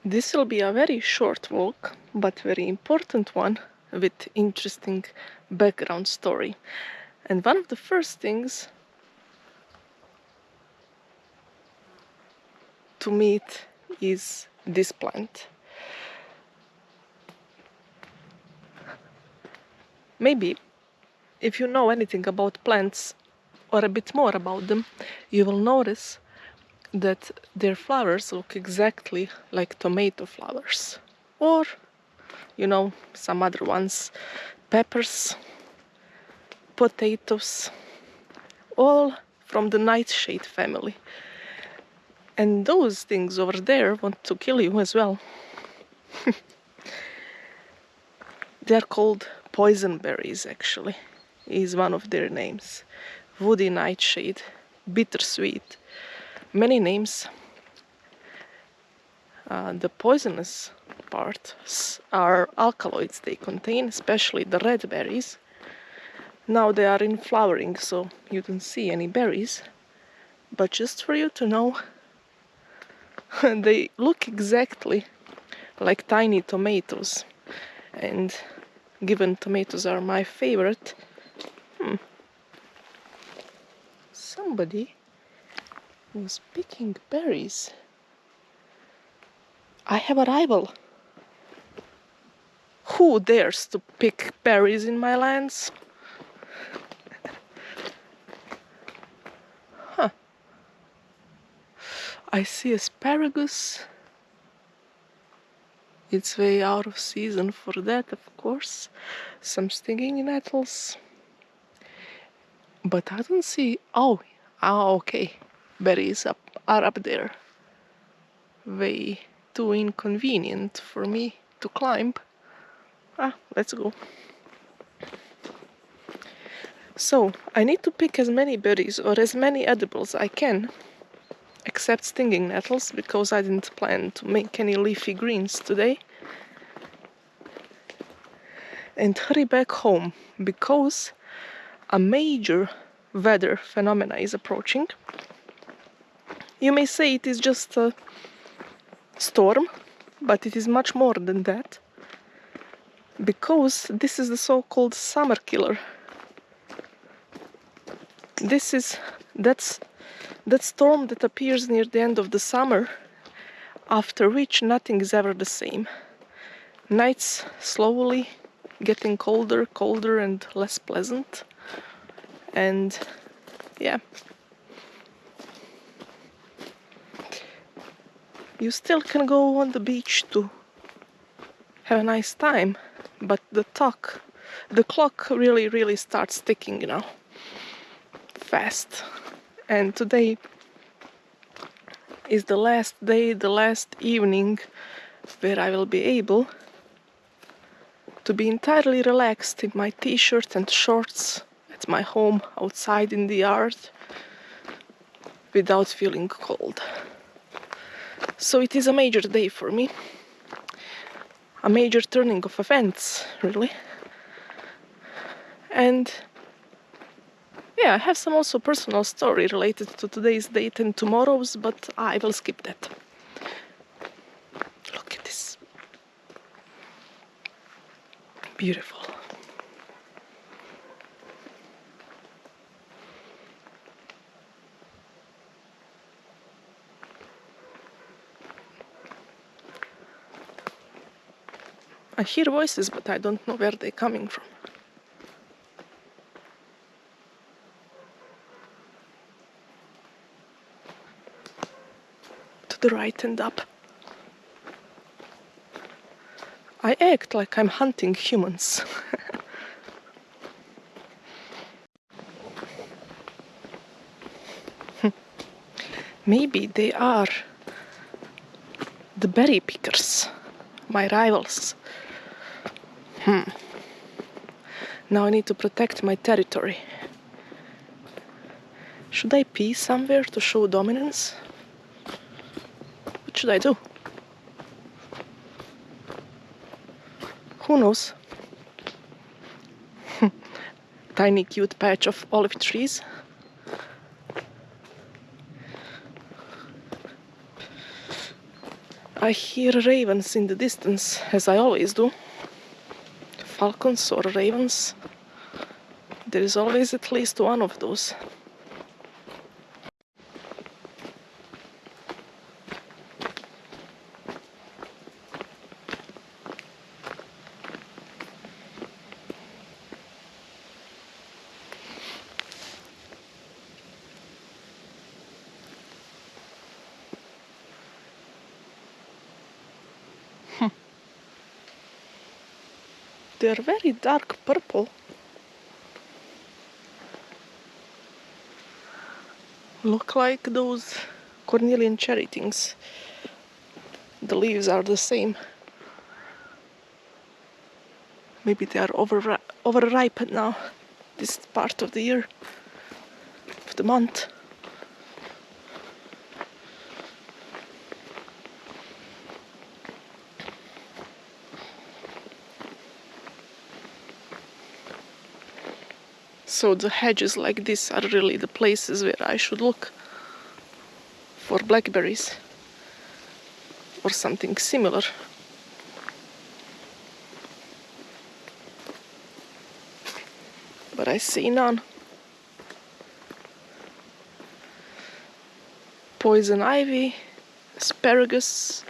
This will be a very short walk, but very important one with interesting background story. And one of the first things to meet is this plant. Maybe if you know anything about plants or a bit more about them, you will notice that their flowers look exactly like tomato flowers, or some other ones, peppers, potatoes, all from the nightshade family. And those things over there want to kill you as well. They are called poison berries, actually, is one of their names. Woody nightshade, bittersweet, many names. The poisonous parts are alkaloids they contain, especially the red berries. Now they are in flowering, so you don't see any berries. But just for you to know, they look exactly like tiny tomatoes. And given tomatoes are my favorite, somebody was picking berries. I have a rival. Who dares to pick berries in my lands? Huh. I see asparagus. It's way out of season for that, of course. Some stinging nettles. But I don't see... Oh, okay. Berries are up there. Way too inconvenient for me to climb. Let's go. So, I need to pick as many berries or as many edibles I can, except stinging nettles, because I didn't plan to make any leafy greens today. And hurry back home, because a major weather phenomena is approaching. You may say it is just a storm, but it is much more than that, because this is the so-called summer killer. That's that storm that appears near the end of the summer, after which nothing is ever the same. Nights slowly getting colder and less pleasant. And yeah, you still can go on the beach to have a nice time, but the clock really starts ticking now, fast. And today is the last day, the last evening where I will be able to be entirely relaxed in my t-shirt and shorts at my home outside in the yard without feeling cold. So it is a major day for me. A major turning of events, really. And yeah, I have some also personal story related to today's date and tomorrow's, but I will skip that. Look at this. Beautiful. I hear voices, but I don't know where they're coming from. To the right and up. I act like I'm hunting humans. Maybe they are the berry pickers, my rivals. Now I need to protect my territory. Should I pee somewhere to show dominance? What should I do? Who knows? Tiny cute patch of olive trees. I hear ravens in the distance, as I always do. Falcons or ravens. There is always at least one of those. They're very dark purple. Look like those cornelian cherry things. The leaves are the same. Maybe they are overripe now, this part of the year, of the month. So the hedges like this are really the places where I should look for blackberries or something similar. But I see none. Poison ivy, asparagus.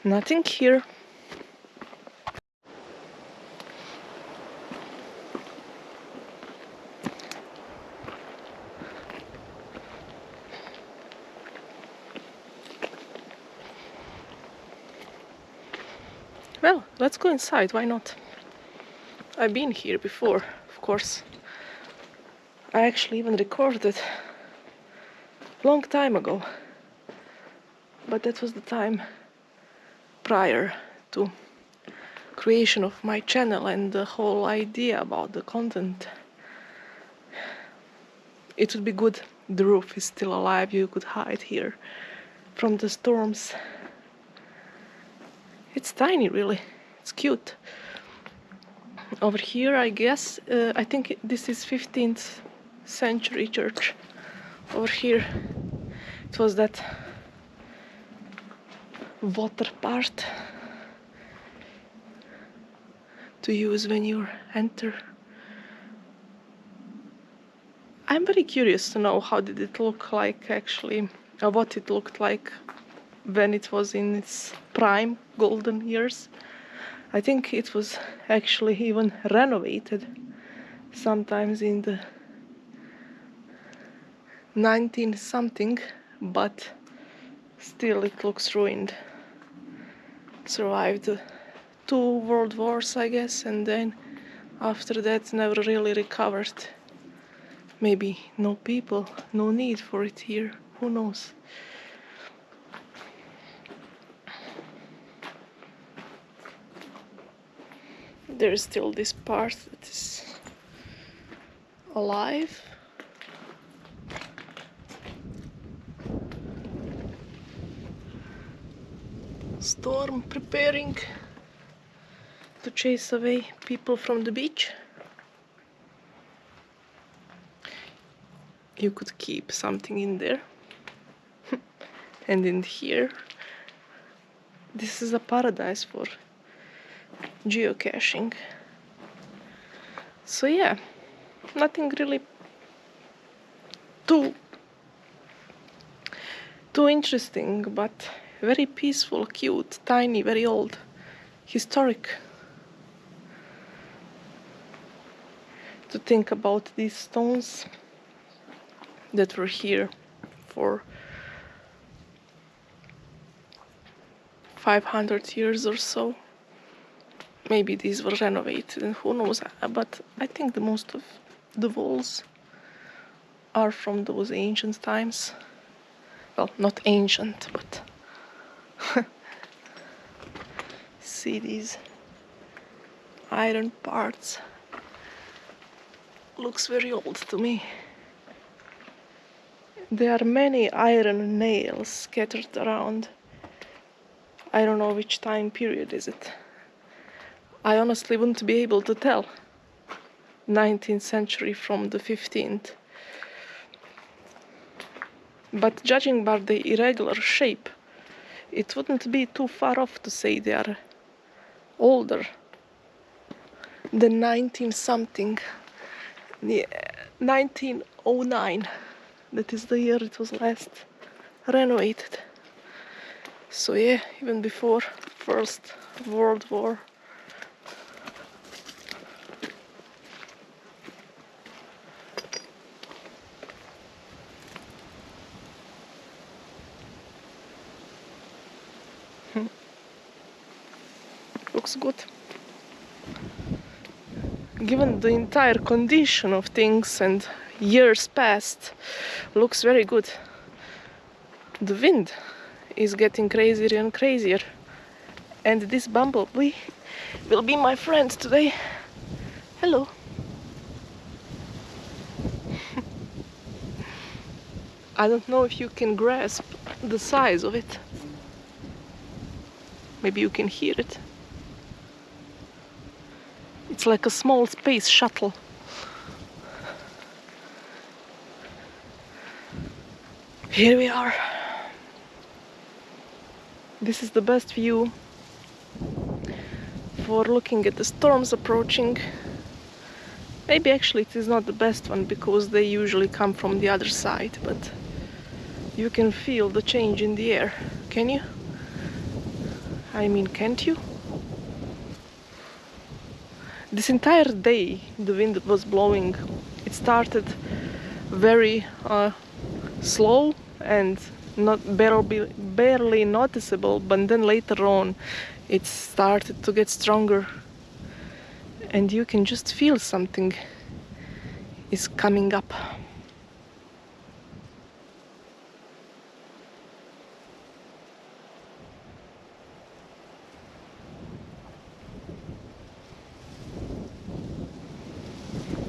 Nothing here. Well, let's go inside, why not? I've been here before, of course. I actually even recorded a long time ago. But that was the time prior to creation of my channel and the whole idea about the content. It would be good. The roof is still alive, you could hide here from the storms. It's tiny, really. It's cute. Over here, I guess, I think this is 15th century church. Over here, it was that water part to use when you enter. I'm very curious to know how did it look like actually, or what it looked like when it was in its prime golden years. I think it was actually even renovated sometimes in the 19 something, but still it looks ruined. Survived 2 world wars, I guess, and then after that never really recovered. Maybe no people, no need for it here, who knows. There is still this part that is alive. Storm preparing to chase away people from the beach. You could keep something in there. And in here, this is a paradise for geocaching. So yeah, nothing really too interesting, but very peaceful, cute, tiny, very old, historic. To think about these stones that were here for 500 years or so. Maybe these were renovated and who knows, but I think the most of the walls are from those ancient times. Well, not ancient, but see these iron parts. Looks very old to me. There are many iron nails scattered around. I don't know which time period is it. I honestly wouldn't be able to tell 19th century from the 15th. But judging by the irregular shape, it wouldn't be too far off to say they are older than 19 something. Yeah, 1909. That is the year it was last renovated. So yeah, even before First World War. Looks good. Given the entire condition of things and years past, looks very good. The wind is getting crazier and crazier, and this bumblebee will be my friend today. Hello. I don't know if you can grasp the size of it. Maybe you can hear it. It's like a small space shuttle. Here we are. This is the best view for looking at the storms approaching. Maybe actually it is not the best one because they usually come from the other side, but you can feel the change in the air. Can you? I mean, can't you? This entire day the wind was blowing. It started very slow and not barely noticeable, but then later on it started to get stronger, and you can just feel something is coming up.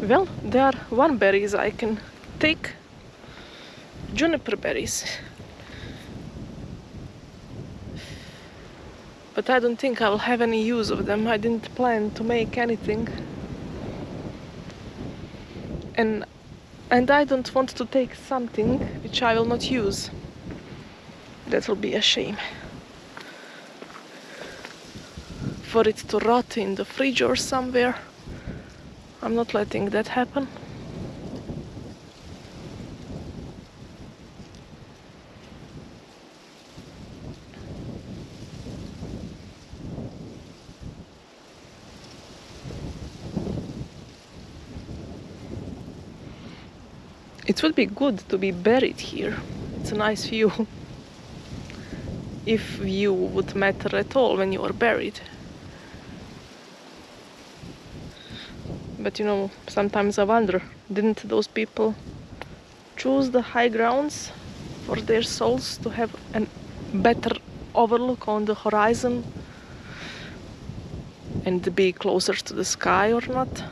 Well, there are one berries I can take. Juniper berries. But I don't think I will have any use of them. I didn't plan to make anything. And I don't want to take something which I will not use. That will be a shame. For it to rot in the fridge or somewhere. I'm not letting that happen. It would be good to be buried here. It's a nice view. If view would matter at all when you are buried. But you know, sometimes I wonder, didn't those people choose the high grounds for their souls to have a better overlook on the horizon and be closer to the sky or not?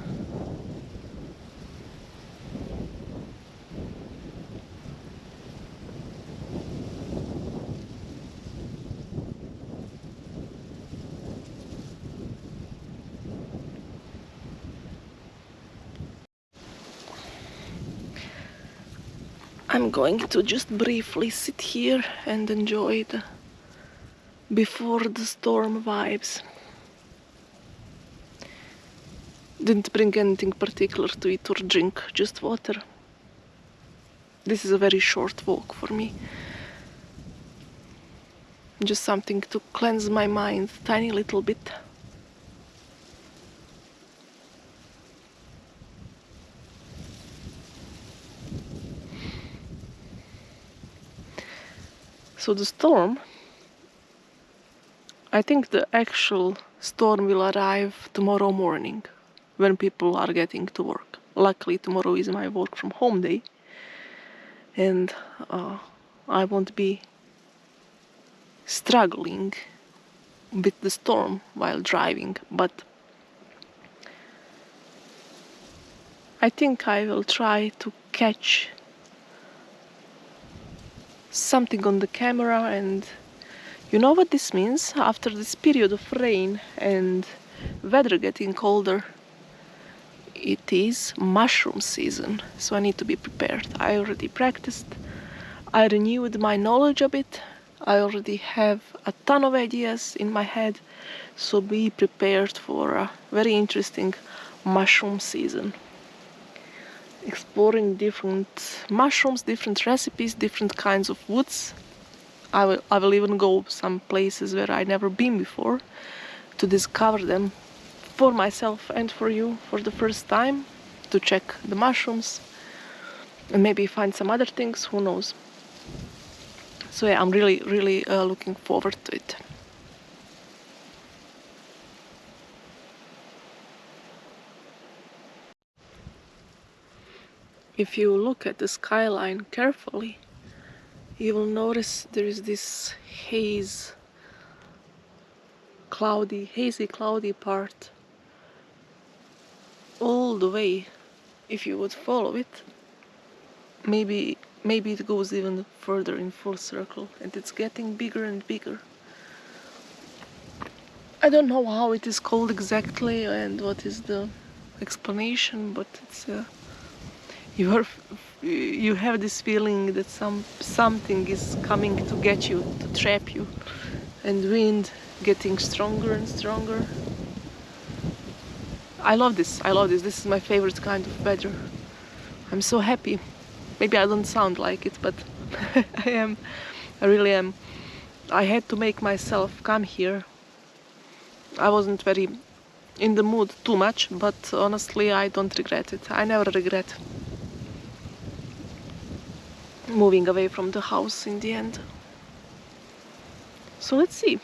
I'm going to just briefly sit here and enjoy the before the storm vibes. Didn't bring anything particular to eat or drink, just water. This is a very short walk for me. Just something to cleanse my mind a tiny little bit. So the storm, I think the actual storm will arrive tomorrow morning when people are getting to work. Luckily tomorrow is my work from home day, and I won't be struggling with the storm while driving, but I think I will try to catch something on the camera, and you know what this means? After this period of rain and weather getting colder, it is mushroom season, so I need to be prepared. I already practiced, I renewed my knowledge a bit, I already have a ton of ideas in my head, so be prepared for a very interesting mushroom season. Exploring different mushrooms, different recipes, different kinds of woods. I will even go some places where I never been before to discover them for myself and for you for the first time, to check the mushrooms and maybe find some other things, who knows. So yeah, I'm really looking forward to it. If you look at the skyline carefully, you will notice there is this hazy cloudy part all the way. If you would follow it, maybe it goes even further in full circle, and it's getting bigger and bigger. I don't know how it is called exactly and what is the explanation, but it's you have this feeling that something is coming to get you, to trap you, and wind getting stronger and stronger. I love this. This is my favorite kind of weather. I'm so happy. Maybe I don't sound like it, but I am. I really am. I had to make myself come here. I wasn't very in the mood too much, but honestly I don't regret it. I never regret moving away from the house in the end. So let's see.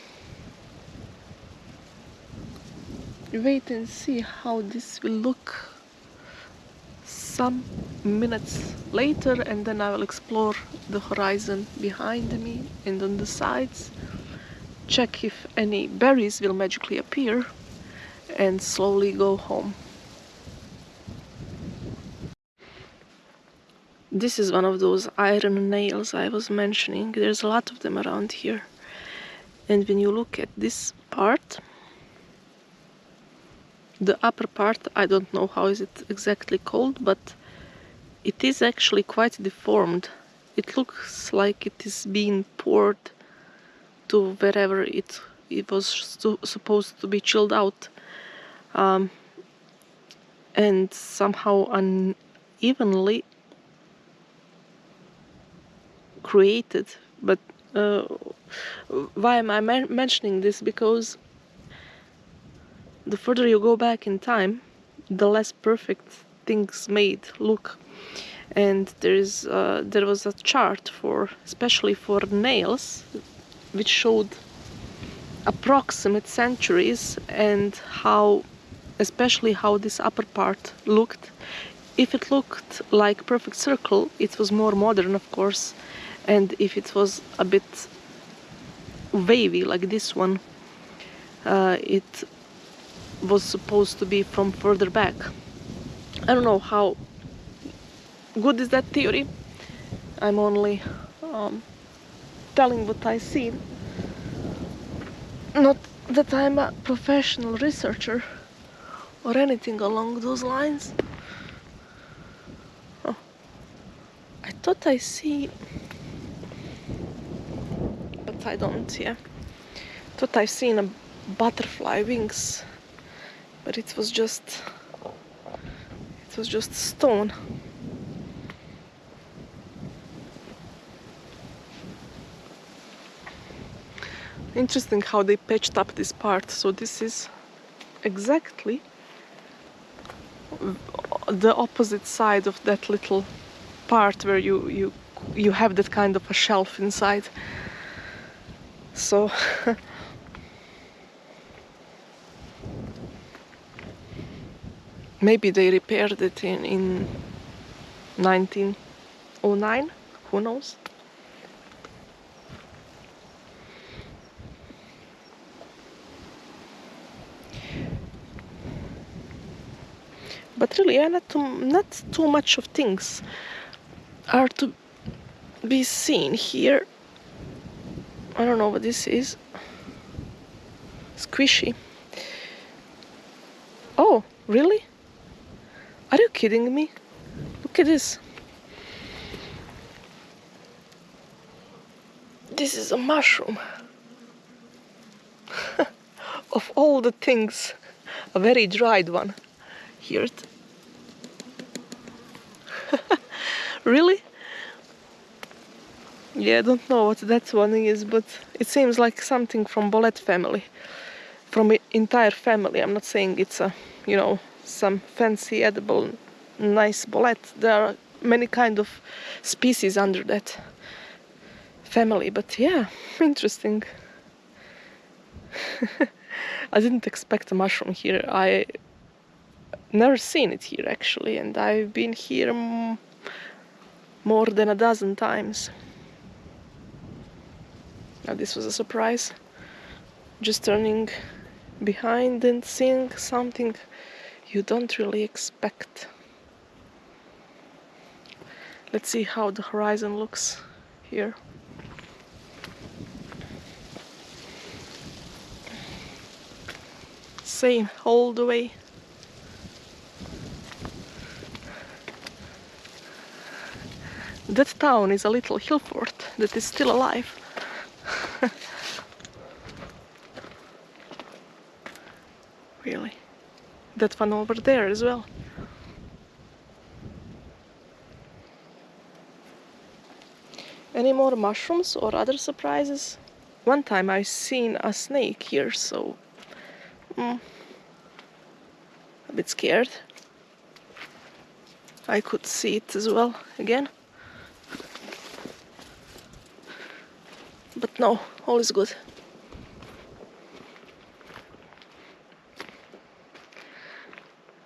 Wait and see how this will look some minutes later, and then I will explore the horizon behind me and on the sides, check if any berries will magically appear, and slowly go home. This is one of those iron nails I was mentioning. There's a lot of them around here. And when you look at this part, the upper part, I don't know how is it exactly called, but it is actually quite deformed. It looks like it is being poured to wherever it was supposed to be chilled out, and somehow unevenly created. But why am I mentioning this? Because the further you go back in time, the less perfect things made look. And there was a chart especially for nails, which showed approximate centuries and especially how this upper part looked. If it looked like perfect circle, it was more modern, of course, and if it was a bit wavy like this one, it was supposed to be from further back. I don't know how good is that theory. I'm only telling what I see. Not that I'm a professional researcher or anything along those lines. Oh, I thought I see, but I don't. Yeah, thought I've seen a butterfly wings, but it was just stone. Interesting how they patched up this part. So this is exactly the opposite side of that little part where you have that kind of a shelf inside. So maybe they repaired it in 1909, who knows. But really, yeah, not too much of things are to be seen here. I don't know what this is. Squishy. Oh, really? Are you kidding me? Look at this. This is a mushroom. Of all the things, a very dried one. Here it. Really? Yeah, I don't know what that one is, but it seems like something from bolete family. From entire family. I'm not saying it's a, you know, some fancy edible nice bolete. There are many kind of species under that family, but yeah, interesting. I didn't expect a mushroom here. I never seen it here actually, and I've been here more than a dozen times. Now this was a surprise. Just turning behind and seeing something you don't really expect. Let's see how the horizon looks here. Same all the way. That town is a little hill fort that is still alive. Really. That one over there as well. Any more mushrooms or other surprises? One time I seen a snake here, so a bit scared. I could see it as well again. But no, all is good.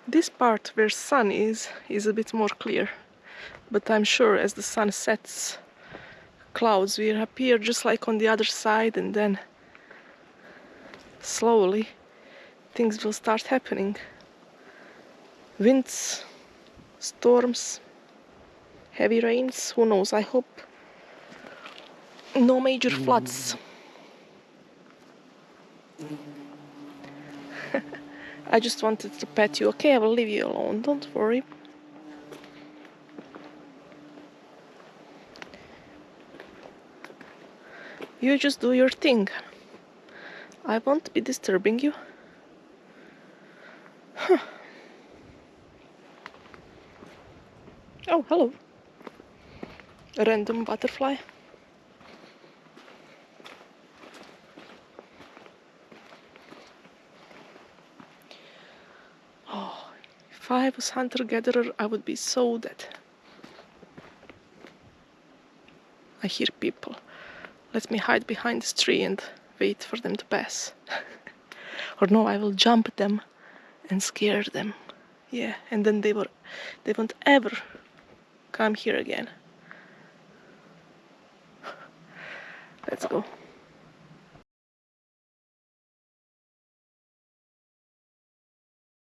This part where sun is a bit more clear. But I'm sure as the sun sets, clouds will appear just like on the other side, and then slowly things will start happening. Winds, storms, heavy rains, who knows, I hope no major floods. I just wanted to pet you. Okay, I will leave you alone, don't worry. You just do your thing. I won't be disturbing you. Huh. Oh, hello. A random butterfly. Oh, if I was hunter-gatherer, I would be so dead. I hear people. Let me hide behind this tree and wait for them to pass. Or no, I will jump them and scare them. Yeah, and then they won't ever come here again. Let's go.